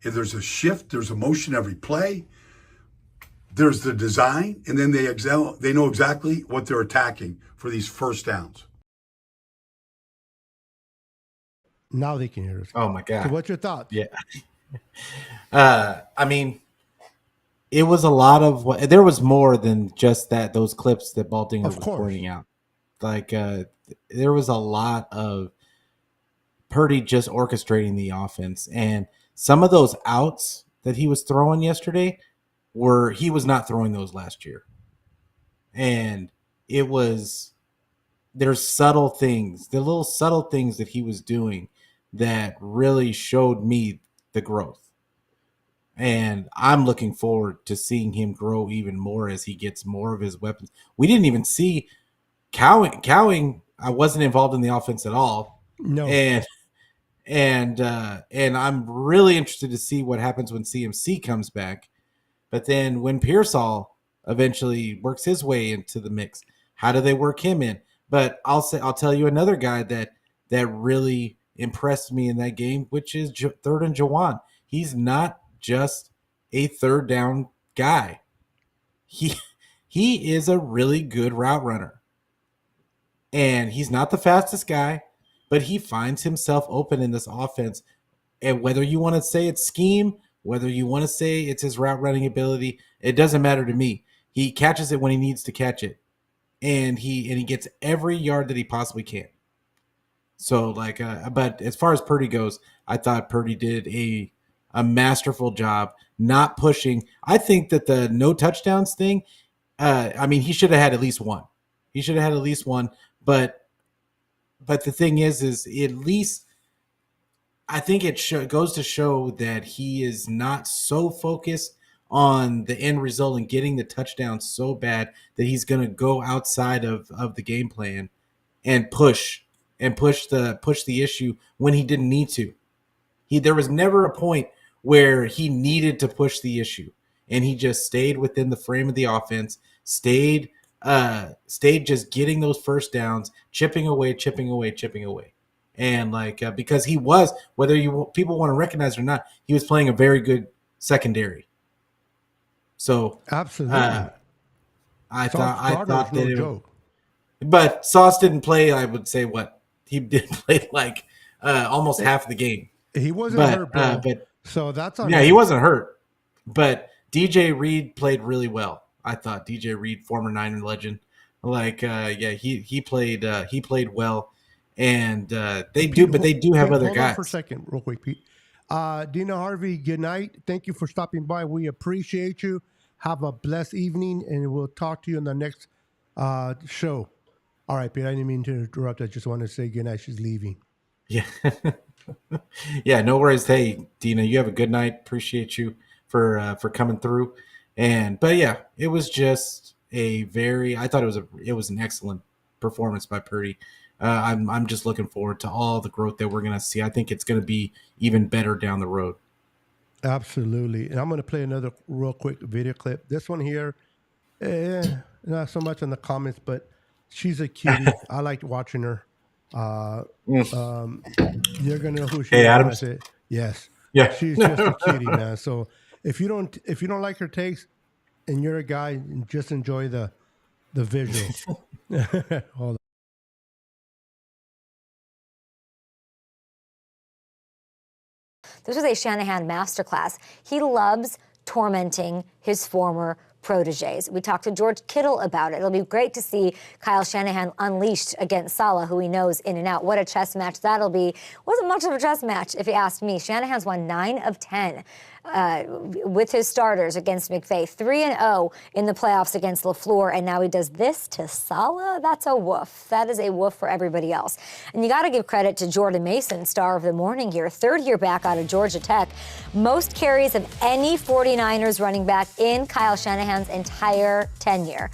If there's a shift, there's a motion every play. There's the design, and then they know exactly what they're attacking for these first downs. Now they can hear us. Oh my God. So what's your thoughts? Yeah. I mean, it was a lot of what there was more than just those clips that Baldinger was pointing out. Like there was a lot of Purdy just orchestrating the offense, and some of those outs that he was throwing yesterday he was not throwing those last year. And there's subtle things, the little subtle things that he was doing that really showed me the growth. And I'm looking forward to seeing him grow even more as he gets more of his weapons. We didn't even see Cowing. I wasn't involved in the offense at all. No. And And I'm really interested to see what happens when CMC comes back. But then when Pearsall eventually works his way into the mix, how do they work him in? But I'll tell you another guy that really impressed me in that game, which is third and Jawan. He's not just a third down guy. He he is a really good route runner. And he's not the fastest guy, but he finds himself open in this offense. And whether you want to say it's scheme, whether you want to say it's his route running ability, it doesn't matter to me. He catches it when he needs to catch it. And he gets every yard that he possibly can. So but as far as Purdy goes, I thought Purdy did a masterful job not pushing. I think that the no touchdowns thing, he should have had at least one. He should have had at least one, but the thing is at least I think it goes to show that he is not so focused on the end result and getting the touchdown so bad that he's going to go outside of the game plan and push the issue when he didn't need to. There was never a point where he needed to push the issue, and he just stayed within the frame of the offense, stayed just getting those first downs, chipping away. And because he was, whether people want to recognize it or not, he was playing a very good secondary. So Absolutely. I thought that no joke. But Sauce didn't play. I would say he did play almost half the game. He wasn't hurt, bro. So that's on him. He wasn't hurt. But DJ Reed played really well. I thought DJ Reed, former Niner legend, he played well, and they do have other guys. Hold on for a second, real quick, Pete. Dina Harvey, good night. Thank you for stopping by. We appreciate you. Have a blessed evening, and we'll talk to you in the next show. All right, Pete, I didn't mean to interrupt. I just wanted to say good night. She's leaving. Yeah. Yeah, no worries. Hey, Dina, you have a good night. Appreciate you for coming through. But yeah, it was just I thought it was an excellent performance by Purdy. I'm just looking forward to all the growth that we're going to see. I think it's going to be even better down the road. Absolutely. And I'm going to play another real quick video clip. This one here, not so much in the comments, but she's a cutie. I liked watching her. You're going to know who she is. Adams? Yes. Yeah. She's just a cutie, man. So if you don't like her takes and you're a guy, just enjoy the visual. Hold on. This was a Shanahan masterclass. He loves tormenting his former proteges. We talked to George Kittle about it. It'll be great to see Kyle Shanahan unleashed against Saleh, who he knows in and out. What a chess match that'll be. Wasn't much of a chess match, if you ask me. Shanahan's won 9 of 10 with his starters against McVay. 3-0 in the playoffs against LaFleur, and now he does this to Saleh? That's a woof. That is a woof for everybody else. And you got to give credit to Jordan Mason, star of the morning here. 3rd year back out of Georgia Tech. Most carries of any 49ers running back in Kyle Shanahan's entire tenure.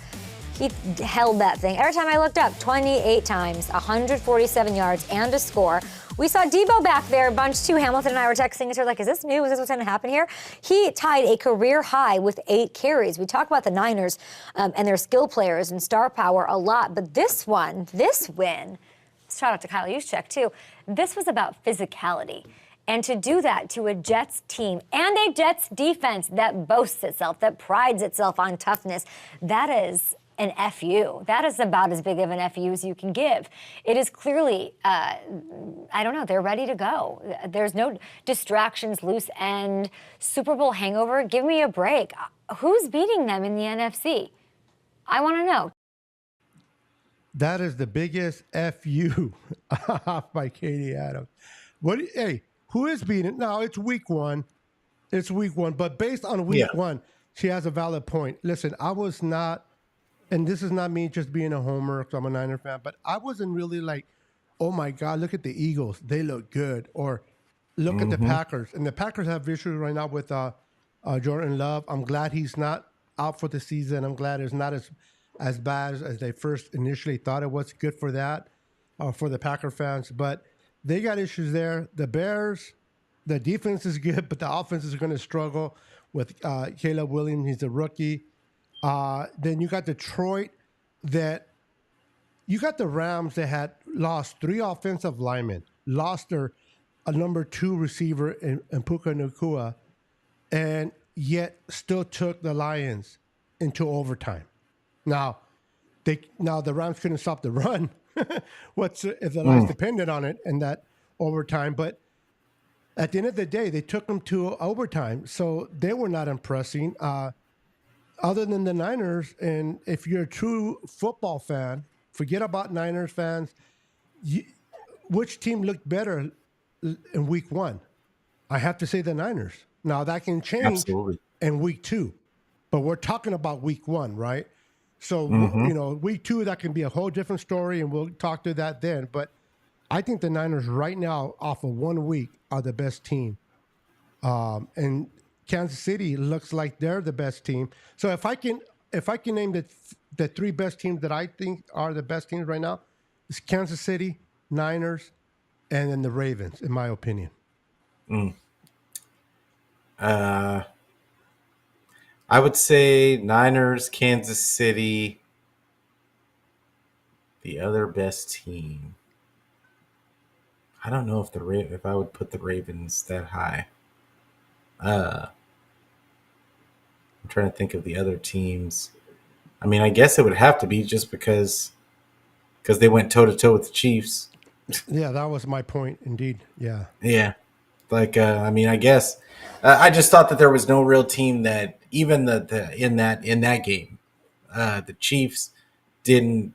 He held that thing. Every time I looked up, 28 times, 147 yards, and a score. We saw Debo back there a bunch too. Hamilton and I were texting each other like, is this new? Is this what's going to happen here? He tied a career high with 8 carries. We talk about the Niners and their skill players and star power a lot, but this win, shout out to Kyle Juszczyk too, this was about physicality. And to do that to a Jets team and a Jets defense that boasts itself, that prides itself on toughness, that is an FU. That is about as big of an FU as you can give. It is clearly, they're ready to go. There's no distractions, loose end, Super Bowl hangover. Give me a break. Who's beating them in the NFC? I want to know. That is the biggest FU by Katie Adams. Who is beating? No, it's week one. But based on week one, she has a valid point. Listen, I was not, and this is not me just being a homer because I'm a Niner fan, but I wasn't really like, oh my God, look at the Eagles. They look good. Or look at the Packers. And the Packers have issues right now with Jordan Love. I'm glad he's not out for the season. I'm glad it's not as bad as they first initially thought it was. Good for that, for the Packer fans. But they got issues there. The Bears, the defense is good, but the offense is going to struggle with Caleb Williams. He's a rookie. Then you got Detroit that you got the Rams that had lost 3 offensive linemen, lost their a number 2 receiver in Puka Nacua, and yet still took the Lions into overtime. Now the Rams couldn't stop the run. What's if the Lions depended on it in that overtime? But at the end of the day, they took them to overtime, so they were not impressing. Other than the Niners, and if you're a true football fan, forget about Niners fans. Which team looked better in week 1? I have to say the Niners. Now, that can change in week 2, but we're talking about week 1, right? So, week 2, that can be a whole different story, and we'll talk to that then. But I think the Niners right now, off of 1 week, are the best team. And Kansas City looks like they're the best team. So if I can name the 3 best teams that I think are the best teams right now, it's Kansas City, Niners, and then the Ravens, in my opinion. I would say Niners, Kansas City, the other best team. I don't know if I would put the Ravens that high. I'm trying to think of the other teams. I mean, I guess it would have to be just because they went toe-to-toe with the Chiefs. Yeah, that was my point, indeed. Yeah. Yeah. I mean, I guess I just thought that there was no real team that even in that game, the Chiefs didn't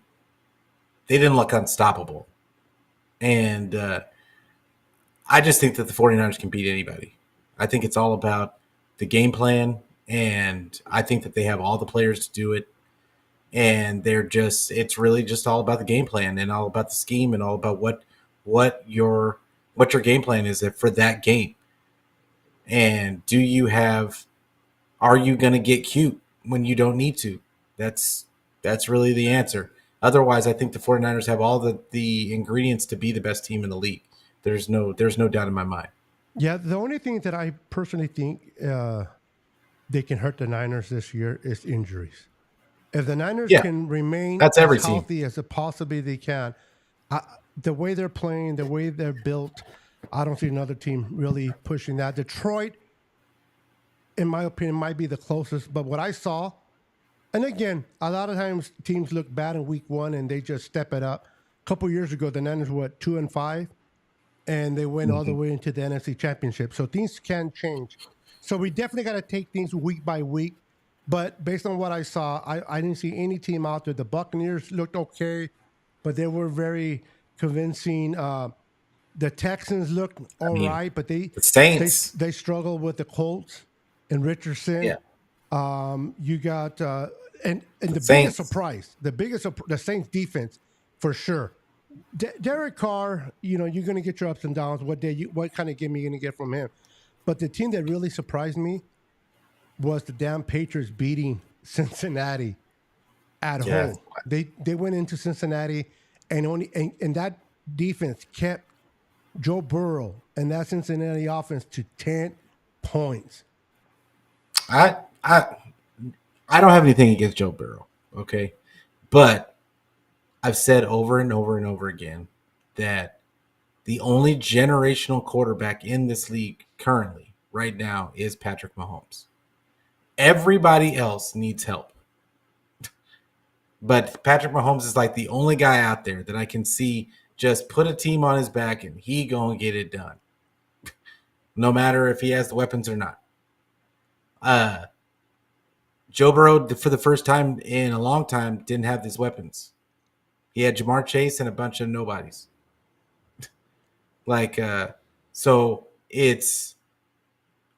look unstoppable. And I just think that the 49ers can beat anybody. I think it's all about the game plan, and I think that they have all the players to do it. And it's really just all about the game plan and all about the scheme and all about what your game plan is for that game. And are you going to get cute when you don't need to? That's really the answer. Otherwise, I think the 49ers have all the ingredients to be the best team in the league. There's no doubt in my mind. Yeah, the only thing that I personally think they can hurt the Niners this year is injuries. If the Niners can remain that's as every healthy team. as possibly they can, the way they're playing, the way they're built, I don't see another team really pushing that. Detroit, in my opinion, might be the closest. But what I saw, and again, a lot of times teams look bad in week 1 and they just step it up. A couple years ago, the Niners were 2-5, and they went all the way into the NFC Championship. So things can change. So we definitely got to take things week by week. But based on what I saw, I didn't see any team out there. The Buccaneers looked okay, but they were very convincing. The Texans looked all right, but the Saints they struggled with the Colts and Richardson. Yeah. You got and the Saints. biggest surprise, the Saints defense for sure. Derek Carr, you're going to get your ups and downs. What kind of game are you going to get from him? But the team that really surprised me was the damn Patriots beating Cincinnati at home. They went into Cincinnati and that defense kept Joe Burrow and that Cincinnati offense to 10 points. I don't have anything against Joe Burrow, okay? But I've said over and over and over again that the only generational quarterback in this league currently, right now, is Patrick Mahomes. Everybody else needs help. But Patrick Mahomes is like the only guy out there that I can see just put a team on his back and he gonna get it done. No matter if he has the weapons or not. Joe Burrow, for the first time in a long time, didn't have these weapons. He had Jamar Chase and a bunch of nobodies. So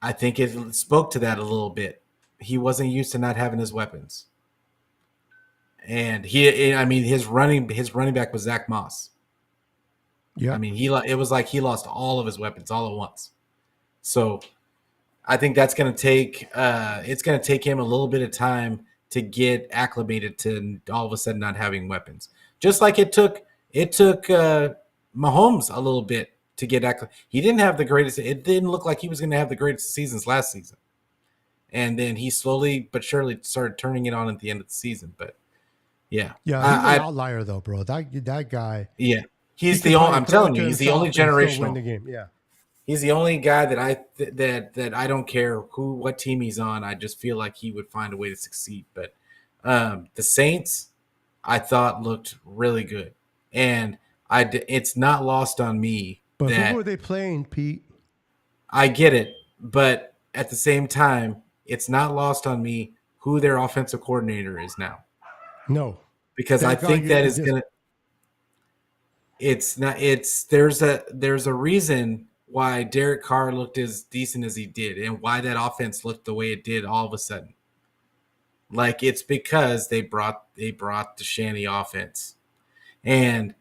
I think it spoke to that a little bit. He wasn't used to not having his weapons. And his running back was Zach Moss. Yeah. I mean, it was like he lost all of his weapons all at once. So I think that's going to take him a little bit of time to get acclimated to all of a sudden not having weapons. Just like it took Mahomes a little bit to get he didn't have the greatest. It didn't look like he was going to have the greatest seasons last season, and then he slowly but surely started turning it on at the end of the season. But yeah, Yeah, he's an outlier though, bro. That guy. yeah, he's He the can only. probably I'm throw telling it you, to he's the himself only and still win generational. the game. Yeah. He's the only guy that I don't care what team he's on. I just feel like he would find a way to succeed. But the Saints, I thought looked really good, and it's not lost on me But who that were they playing, Pete? I get it, but at the same time, it's not lost on me who their offensive coordinator is now, No. because I Thank God think that is gonna. It's not. It's there's a reason why Derek Carr looked as decent as he did, and why that offense looked the way it did all of a sudden. Like, it's because they brought the Shanny offense, and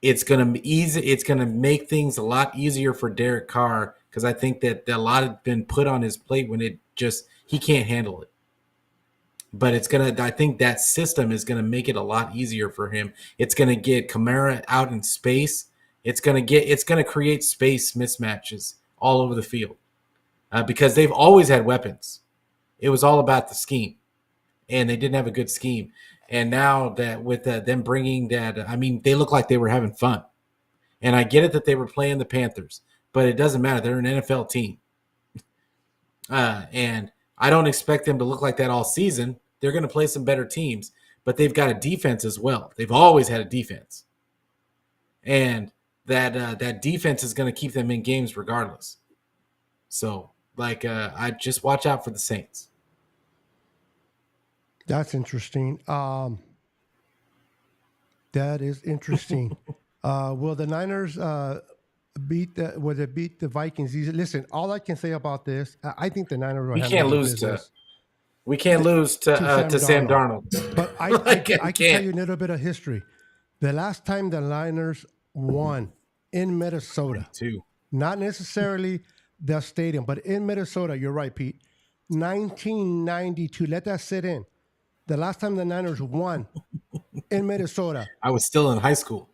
it's gonna make things a lot easier for Derek Carr, because I think that a lot had been put on his plate when he can't handle it. But I think that system is gonna make it a lot easier for him. It's gonna get Kamara out in space. It's gonna create space mismatches all over the field, because they've always had weapons. It was all about the scheme, and they didn't have a good scheme. And now that with them bringing that, I mean, they look like they were having fun. And I get it that they were playing the Panthers, but it doesn't matter. They're an NFL team. And I don't expect them to look like that all season. They're going to play some better teams, but they've got a defense as well. They've always had a defense. And that defense is going to keep them in games regardless. So, I just watch out for the Saints. That's interesting. That is interesting. Will the Niners beat the Vikings? Listen, all I can say about this, I think the Niners will We handle can't their lose business. to Sam Darnold. But I can tell you a little bit of history. The last time the Niners won in Minnesota, Too. not necessarily the stadium, but in Minnesota, you're right, Pete. 1992. Let that sit in. The last time the Niners won in Minnesota. I was still in high school.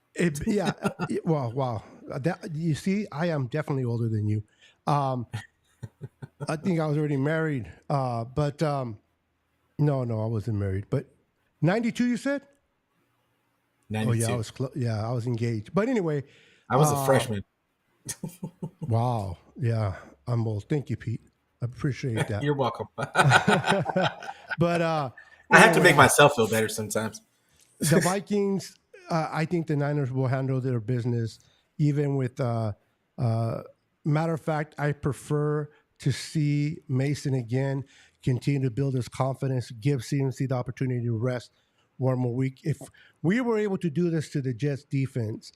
Wow. You see, I am definitely older than you. I think I was already married. But no, I wasn't married. But 92, you said? 92. Oh, yeah, I was engaged. But anyway. I was a freshman. Wow. Yeah, I'm old. Thank you, Pete. I appreciate that. You're welcome. But I have to make myself feel better sometimes. The Vikings, I think the Niners will handle their business, even with. Matter of fact, I prefer to see Mason again continue to build his confidence, give CMC the opportunity to rest one more week. If we were able to do this to the Jets defense,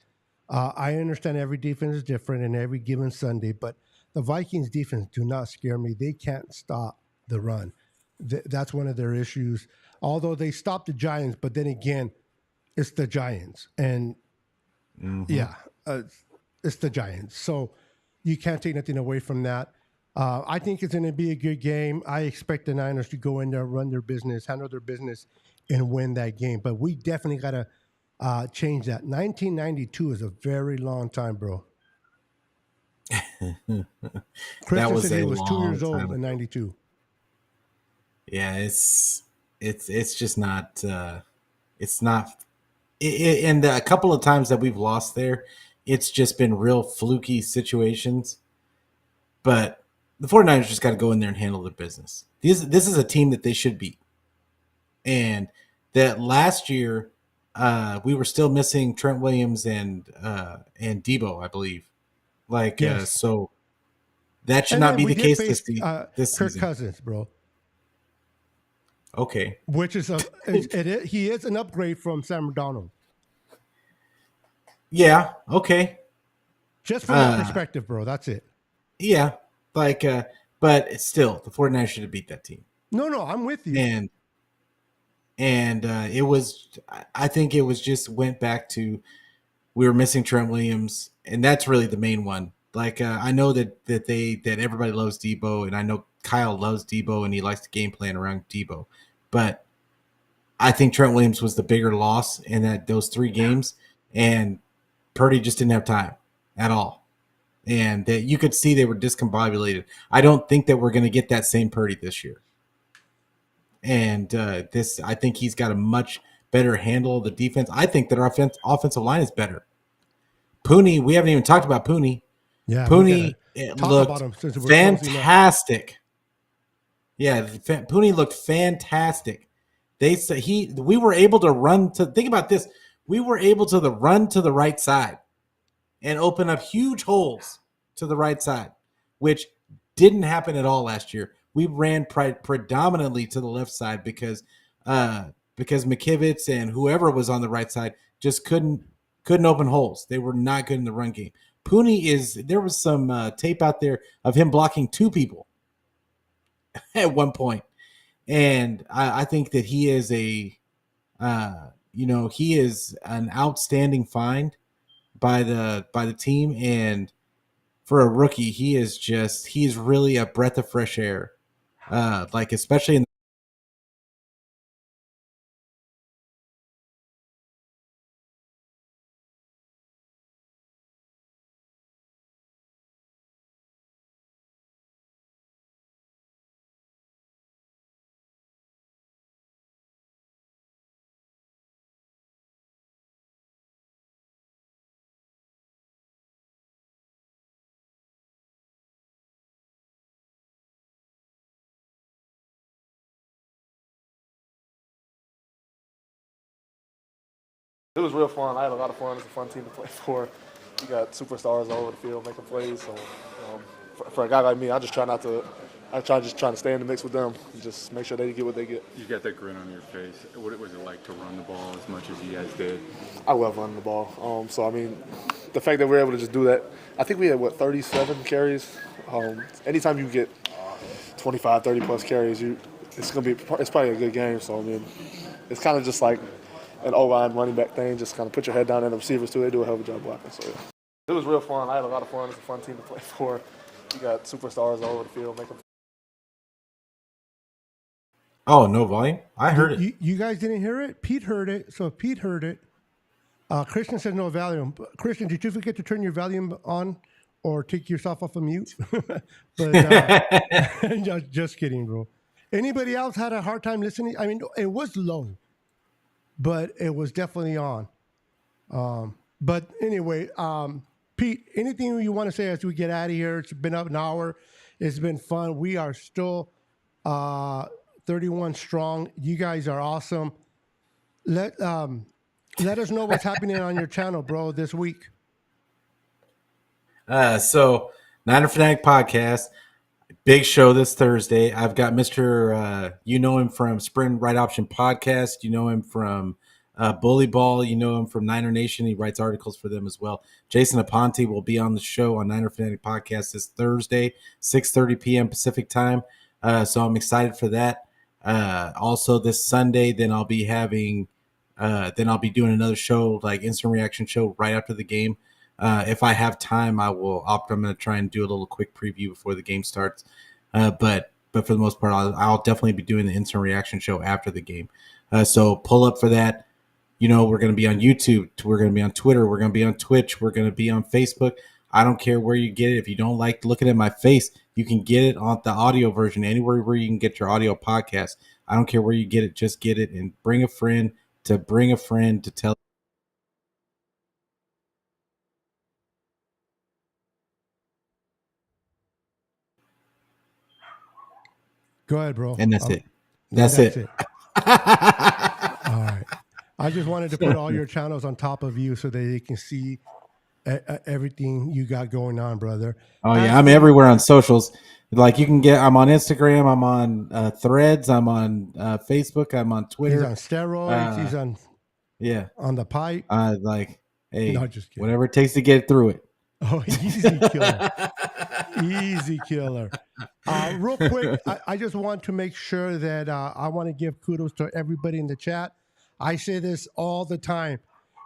I understand every defense is different and every given Sunday, but the Vikings defense do not scare me. They can't stop the run. That's one of their issues. Although they stopped the Giants, but then again, it's the Giants. And it's the Giants. So you can't take nothing away from that. I think it's going to be a good game. I expect the Niners to go in there, run their business, handle their business, and win that game. But we definitely got to change that. 1992 is a very long time, bro. Christian said he was 2 years old in 92. Yeah, it's just not. It's not. And a couple of times that we've lost there, it's just been real fluky situations. But the 49ers just got to go in there and handle their business. This is a team that they should beat. And that last year, we were still missing Trent Williams and Debo, I believe. Yes. So that should not be the case this Kirk season. Cousins, bro. Okay. Which is he is an upgrade from Sam Darnold. Yeah. Okay. Just from that perspective, bro. That's it. Yeah. But it's still, the 49ers should have beat that team. No, I'm with you. And it was, I think it was just went back to, we were missing Trent Williams, and that's really the main one. I know that everybody loves Debo, and I know Kyle loves Debo, and he likes to game plan around Debo. But I think Trent Williams was the bigger loss in those 3 games, and Purdy just didn't have time at all. and that you could see they were discombobulated. I don't think that we're going to get that same Purdy this year. And I think he's got a much better handle of the defense. I think that our offensive line is better. Pooney, we haven't even talked about Pooney. Yeah, Pooney about looked him since we're fantastic. Yeah, Pooney looked fantastic. They said we were able to run to. Think about this. We were able to run to the right side and open up huge holes to the right side, which didn't happen at all last year. We ran predominantly to the left side because McKivitz and whoever was on the right side just couldn't open holes. They were not good in the run game. There was some tape out there of him blocking 2 people at one point. And I think that he is he is an outstanding find by the team. And for a rookie, he's really a breath of fresh air. Especially in It was real fun. I had a lot of fun. It's a fun team to play for. You got superstars all over the field making plays. So for a guy like me, I just try to stay in the mix with them and just make sure they get what they get. You got that grin on your face. What was it like to run the ball as much as you guys did? I love running the ball. The fact that we're able to just do that, I think we had 37 carries. Anytime you get 25, 30 plus carries, it's probably a good game. So it's kind of just like an O-line running back thing. Just kind of put your head down, and the receivers too. They do a hell of a job blocking. So it was real fun. I had a lot of fun. It's a fun team to play for. You got superstars all over the field making. Oh, no volume? I heard it. You guys didn't hear it? Pete heard it. So if Pete heard it, Christian said no volume. Christian, did you forget to turn your volume on or take yourself off of mute? But just kidding, bro. Anybody else had a hard time listening? I mean, it was low, but it was definitely on. But anyway, Pete, anything you want to say as we get out of here? It's been up an hour. It's been fun. We are still 31 strong. You guys are awesome. Let us know what's happening on your channel, bro, this week. So Niner Fanatic Podcast, big show this Thursday. I've got Mr. You know him from Sprint Right Option Podcast. You know him from Bully Ball. You know him from Niner Nation. He writes articles for them as well. Jason Aponte will be on the show on Niner Fanatic Podcast this Thursday, 6:30 p.m. Pacific time. So I'm excited for that. Also this Sunday, then I'll be doing another show, like instant reaction show right after the game. If I have time, I'm going to try and do a little quick preview before the game starts. But for the most part, I'll definitely be doing the instant reaction show after the game. So pull up for that. You know, we're going to be on YouTube. We're going to be on Twitter. We're going to be on Twitch. We're going to be on Facebook. I don't care where you get it. If you don't like looking at my face, you can get it on the audio version, anywhere where you can get your audio podcast. I don't care where you get it. Just get it and bring a friend to tell. Go ahead, bro. And that's it. That's it. All right. I just wanted to put all your channels on top of you so that they can see everything you got going on, brother. Oh yeah, I'm everywhere on socials. Like I'm on Instagram, I'm on Threads, I'm on Facebook, I'm on Twitter. He's on steroids. He's on the pipe. Hey, no, just kidding. Whatever it takes to get through it. Oh, easy killer. Easy killer. Real quick, I just want to make sure that I want to give kudos to everybody in the chat. I say this all the time.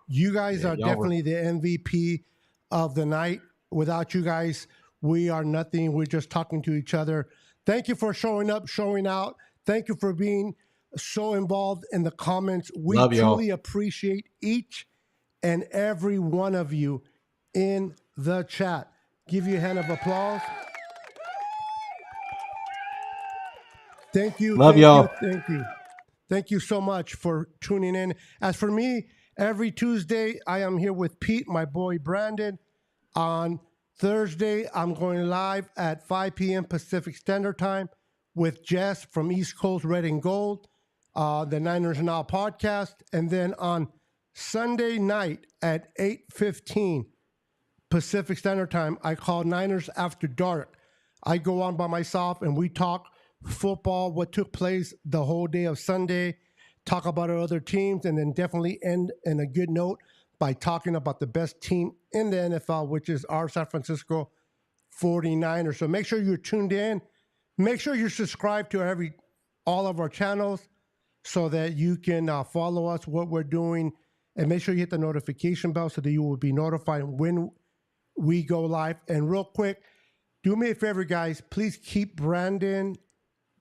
You guys are definitely the MVP of the night. Without you guys, we are nothing. We're just talking to each other. Thank you for showing up, showing out. Thank you for being so involved in the comments. We truly appreciate each and every one of you in the chat. give you a hand of applause. Thank you. Love y'all. Thank you. Thank you so much for tuning in. As for me, every Tuesday, I am here with Pete, my boy Brandon. On Thursday, I'm going live at 5 p.m. Pacific Standard Time with Jess from East Coast Red and Gold, the Niners Now podcast. And then on Sunday night at 8:15 Pacific Standard Time, I call Niners After Dark. I go on by myself and we talk football, what took place the whole day of Sunday, talk about our other teams, and then definitely end in a good note by talking about the best team in the NFL, which is our San Francisco 49ers. So make sure you're tuned in. Make sure you're subscribed to all of our channels so that you can follow us, what we're doing, and make sure you hit the notification bell so that you will be notified when we go live. And real quick, do me a favor, guys. Please keep Brandon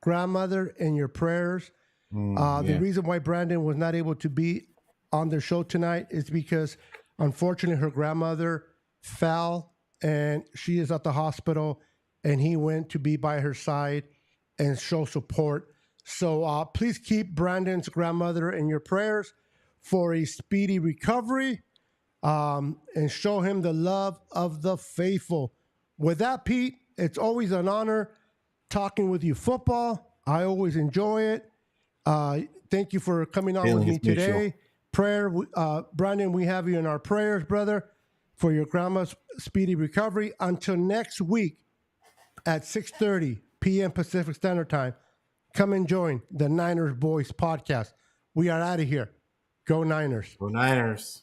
grandmother in your prayers. The reason why Brandon was not able to be on the show tonight is because, unfortunately, her grandmother fell and she is at the hospital, and he went to be by her side and show support. So please keep Brandon's grandmother in your prayers for a speedy recovery, and show him the love of the faithful. With that, Pete, it's always an honor talking with you football. I always enjoy it. Thank you for coming on with me today. Brandon, we have you in our prayers, brother, for your grandma's speedy recovery. Until next week at 6:30 p.m. Pacific Standard Time, come and join the Niners Boys podcast. We are out of here. Go Niners. Go Niners.